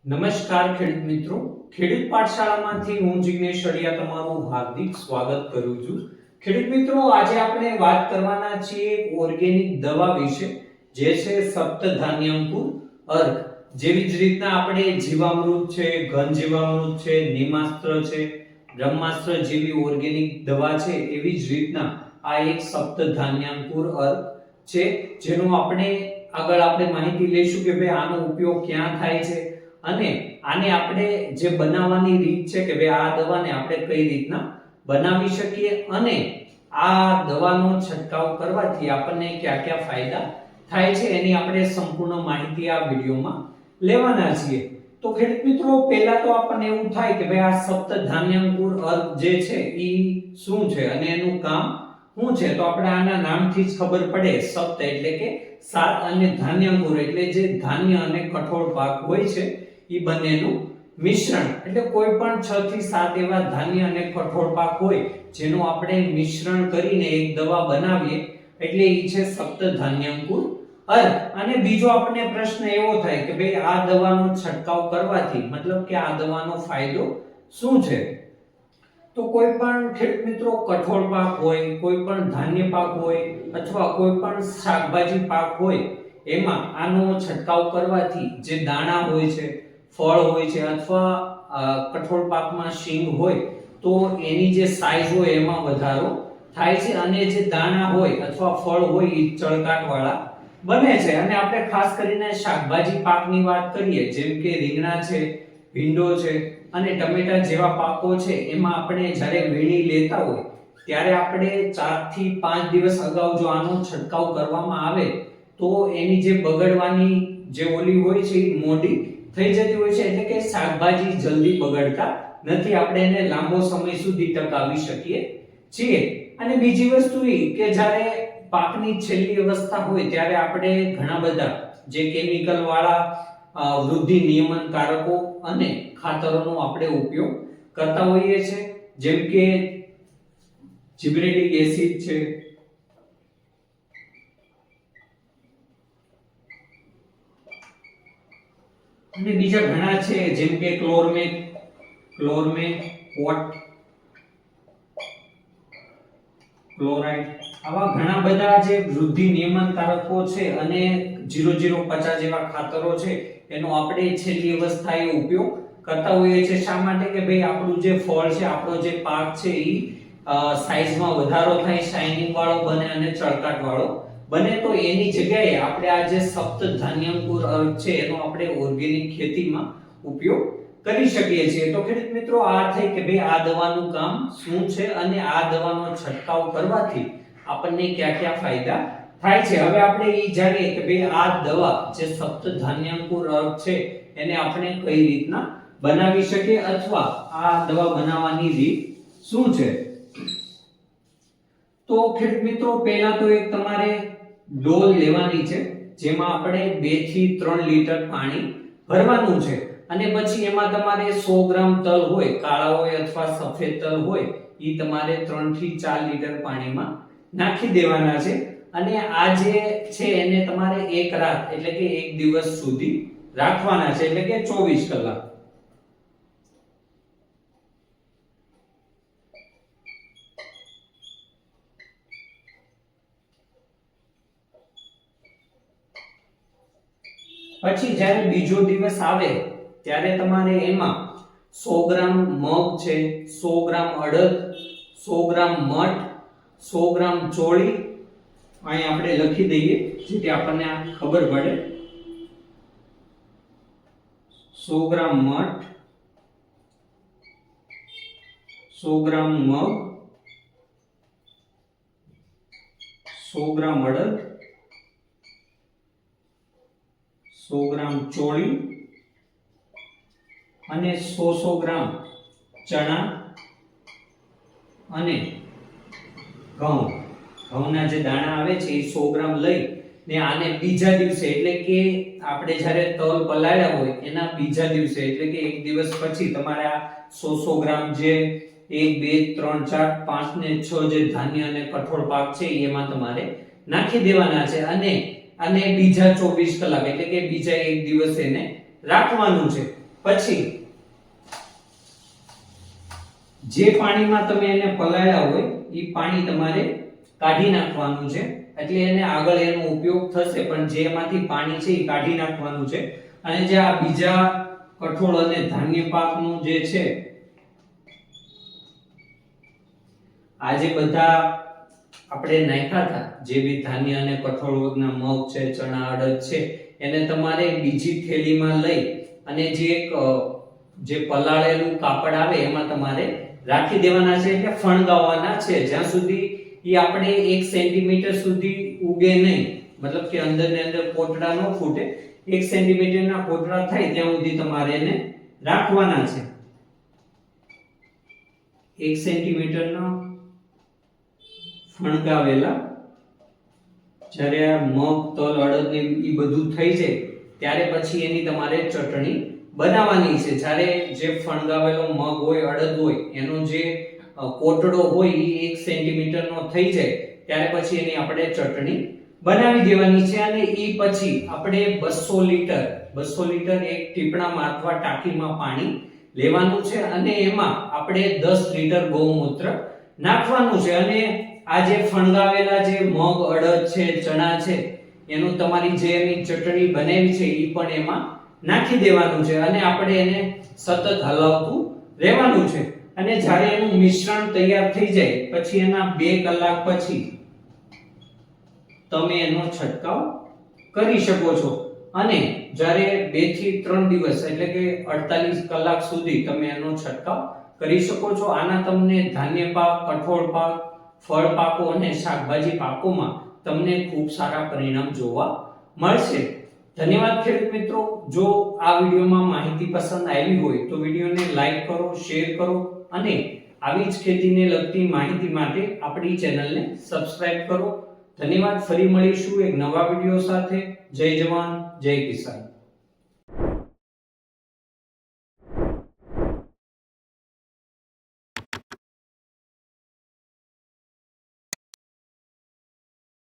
નમસ્કાર ખેડૂત મિત્રો, ખેડૂત પાઠશાળામાંથી હું જિગ્નેશ અડિયા તમારું હાર્દિક સ્વાગત કરું છું. ખેડૂત મિત્રો, આજે આપણે વાત કરવાના છીએ એક ઓર્ગેનિક દવા વિશે, જે છે સપ્તધાન્યંકુર અર્ક. જેવી જ રીતના આપણે જીવામૃત છે, ઘન જીવામૃત છે, નીમાસ્ત્ર છે, બ્રહ્માસ્ત્ર જેવી ઓર્ગેનિક દવા છે, એવી જ રીતના આ એક સપ્તધાન્યંકુર અર્ક છે, જેનો આપણે આગળ માહિતી લઈશું કે ભાઈ આનો ઉપયોગ ક્યાં થાય છે અને આને આપણે જે બનાવવાની રીત છે કે ભાઈ આ દવાને આપણે કઈ રીતના બનાવી શકીએ અને આ દવાનો છંટકાવ કરવાથી આપણને કયા કયા ફાયદા થાય છે એની આપણે સંપૂર્ણ માહિતી આ વિડિયોમાં લેવાના છીએ. તો ખેડૂત મિત્રો, પહેલા તો આપણને એવું થાય કે ભાઈ આ સપ્તધાન્યંકુર અર્ક જે છે ઈ શું છે અને એનું કામ શું છે. તો આપણે આના નામથી જ ખબર પડે. સપ્ત એટલે કે 7 અને ધાન્યંકુર એટલે જે ધાન્ય અને કઠોળ પાક હોય છે ઈ બંનેનું મિશ્રણ. એટલે કોઈ પણ 6 થી 7 એવા ધાન્ય અને કઠોળ પાક હોય જેનું આપણે મિશ્રણ કરીને એક દવા બનાવીએ એટલે ઈ છે સપ્તધાન્યંકુર અર્ક. અને બીજો આપણને પ્રશ્ન એવો થાય કે ભાઈ આ દવાનો છંટકાવ કરવાથી મતલબ કે આ દવાનો ફાયદો શું છે. તો કોઈ પણ ખેડૂત મિત્રો કઠોળ પાક હોય, કોઈ પણ ધાન્ય પાક હોય અથવા કોઈ પણ શાકભાજી પાક હોય, એમાં આનો છંટકાવ કરવાથી જે દાણા હોય છે, ફળ હોય છે અથવા કઠોળ પાકમાં શીંગ હોય તો એની જે સાઈઝ હોય એમાં વધારો થાય છે અને જે દાણા હોય અથવા ફળ હોય એ ચળકાટવાળા બને છે. અને આપણે ખાસ કરીને શાકભાજી પાકની વાત કરીએ, જેમ કે રીંગણા છે, ભીંડો છે અને ટમેટા જેવા પાકો છે, એમાં આપણે જ્યારે વીણી લેતા હોય ત્યારે આપણે 4 થી 5 દિવસ અગાઉ જો આનો છંટકાવ કરવામાં આવે તો એની જે બગડવાની જે ઓલી હોય છે એ મોડી થઈ જતી હોય છે. એટલે કે શાકભાજી જલ્દી બગડતા નથી, આપણે એને લાંબો સમય સુધી ટકાવી શકીએ છીએ. અને બીજી વસ્તુ એ કે જ્યારે પાકની છેલ્લી અવસ્થા હોય ત્યારે આપણે ઘણા બધા જે કેમિકલ વાળા વૃદ્ધિ નિયમનકારકો અને ખાતરોનો આપણે ઉપયોગ કરતા હોઈએ છીએ, જેમ કે જીબ્રેલિક એસિડ છે, અને બીજા ઘણા છે જેમ કે ક્લોરમેટ, પોટ, ક્લોરાઇડ, આવા ઘણા બધા જે વૃદ્ધિ નિયમનકારકો છે અને 0050 જેવા ખાતરો છે એનો આપણે છેલ્લી અવસ્થાએ ઉપયોગ કરતા હોઈએ છીએ. શા માટે કે ભાઈ આપણું જે ફળ છે, આપણો જે પાક છે એ સાઈઝમાં વધારો થાય, શાઇનિંગ વાળો બને અને ચળકાટ વાળો બને. તો એની જગ્યાએ આપણે આ જે સપ્તધાન્યંકુર અર્ક છે એનો આપણે ઓર્ગેનિક ખેતીમાં ઉપયોગ કરી શકીએ છીએ. તો ખેડૂત મિત્રો, આ થઈ કે ભાઈ આ દવાનું કામ શું છે અને આ દવાનો છંટકાવ કરવાથી આપણને કયા કયા ફાયદા થાય છે. હવે આપણે એ જાણીએ કે ભાઈ આ દવા જે સપ્તધાન્યંકુર અર્ક છે એને આપણે કઈ રીતના બનાવી શકીએ અથવા આ દવા બનાવવાની રીત શું છે. તો ખેડૂત મિત્રો, પહેલા તો એક તમારે ડોલ લેવાની છે જેમાં આપણે 2 થી 3 લીટર પાણી ભરવાનું છે અને પછી એમાં તમારે 100 ગ્રામ તલ હોય, કાળા હોય અથવા સફેદ તલ હોય, ઈ તમારે 3 થી 4 લીટર પાણીમાં નાખી દેવાના છે. અને આ જે છે એને તમારે એક રાત એટલે કે એક દિવસ સુધી રાખવાના છે, એટલે કે 24 કલાક. પછી જ્યારે બીજો દિવસ આવે ત્યારે તમારે એમાં 100 ગ્રામ મગ છે, 100 ગ્રામ અડદ, 100 ગ્રામ મઠ, 100 ગ્રામ ચોળી, અહીં આપણે લખી દઈએ જેથી આપણને આ ખબર પડે. 100 ગ્રામ મઠ, 100 ગ્રામ મગ, 100 ગ્રામ અડદ, 100 ગ્રામ ચોળી અને 100 ગ્રામ ચણા અને ઘઉંના જે દાણા આવે છે એ 100 ગ્રામ લઈ ને આને બીજા દિવસે એટલે કે આપણે જ્યારે તલ પલાળ્યા હોય એના બીજા દિવસે એટલે કે એક દિવસ પછી તમારે આ 100 ગ્રામ જે 1 2 3 4 5 ને 6 જે ધાન્ય અને કઠોળ પાક છે એમાં તમારે નાખી દેવાના છે અને બીજા 24 કલાક એટલે કે બીજા એક દિવસ એને રાખવાનું છે. પછી જે પાણીમાં તમે એને પલાળ્યા હોય એ પાણી તમારે કાઢી નાખવાનું છે, એટલે એને આગળ એનો ઉપયોગ થશે, પણ જે એમાંથી પાણી છે એ કાઢી નાખવાનું છે. અને જે આ બીજા કઠોળ અને ધાન્ય પાકનું જે છે, આ જે બધા આપણે નાખ્યા હતા, જે બી ધાન્ય અને કઠોળ વર્ગના મગ છે, ચણા, અડદ છે, એને તમારે બીજી થેલીમાં લઈ અને જે પલાળેલું કાપડ આવે એમાં તમારે રાખી દેવાના છે, એટલે ફણગાવવાના છે જ્યાં સુધી એ આપણે 1 સેન્ટીમીટર સુધી ઉગે નહીં, મતલબ કે અંદર ને અંદર પોટડા ન ફૂટે, 1 સેન્ટીમીટરના પોટડા થાય ત્યાં સુધી તમારે એને રાખવાના છે. 1 સેન્ટીમીટરના ફણગાવેલા, જ્યારે આ મગ, તલ, અડદ ને એ બધું થઈ જાય ત્યારે પછી એની તમારે ચટણી બનાવવાની છે. જ્યારે જે ફણગાવેલો મગ હોય, અડદ હોય, એનો જે કોટડો હોય એ 1 સેન્ટીમીટરનો થઈ જાય ત્યારે પછી એની આપણે ચટણી બનાવી દેવાની છે. અને એ પછી આપણે 200 લીટર એક ટીપણામાં અથવા ટાંકીમાં પાણી લેવાનું છે અને એમાં આપણે 10 લીટર ગૌમૂત્ર નાખવાનું છે. અને આ જે ફણગાવેલા જે મગ, અડદ છે, ચણા છે, એનું તમારી જે એની ચટણી બનાવી છે એ પણ એમાં નાખી દેવાનું છે અને આપણે એને સતત હલાવતું રહેવાનું છે. અને જ્યારે એનું મિશ્રણ તૈયાર થઈ જાય પછી એના 2 કલાક પછી તમે એનો છંટકાવ કરી શકો છો. અને જ્યારે 2 થી 3 દિવસ એટલે કે 48 કલાક સુધી તમે એનો છંટકાવ કરી શકો છો. આના તમને ધાન્ય પાક, કઠોળ પાક, ફળ પાકો અને શાકભાજી પાકોમાં તમને ખૂબ સારા પરિણામ જોવા મળશે. ધન્યવાદ ખેડૂત મિત્રો. જો આ વિડીયોમાં માહિતી પસંદ આવી હોય તો વિડીયોને લાઈક કરો, શેર કરો અને આવી જ ખેતીને લગતી માહિતી માટે આપણી ચેનલને સબસ્ક્રાઇબ કરો. ધન્યવાદ. ફરી મળીશું એક નવા વિડીયો સાથે. જય જવાન, જય કિસાન.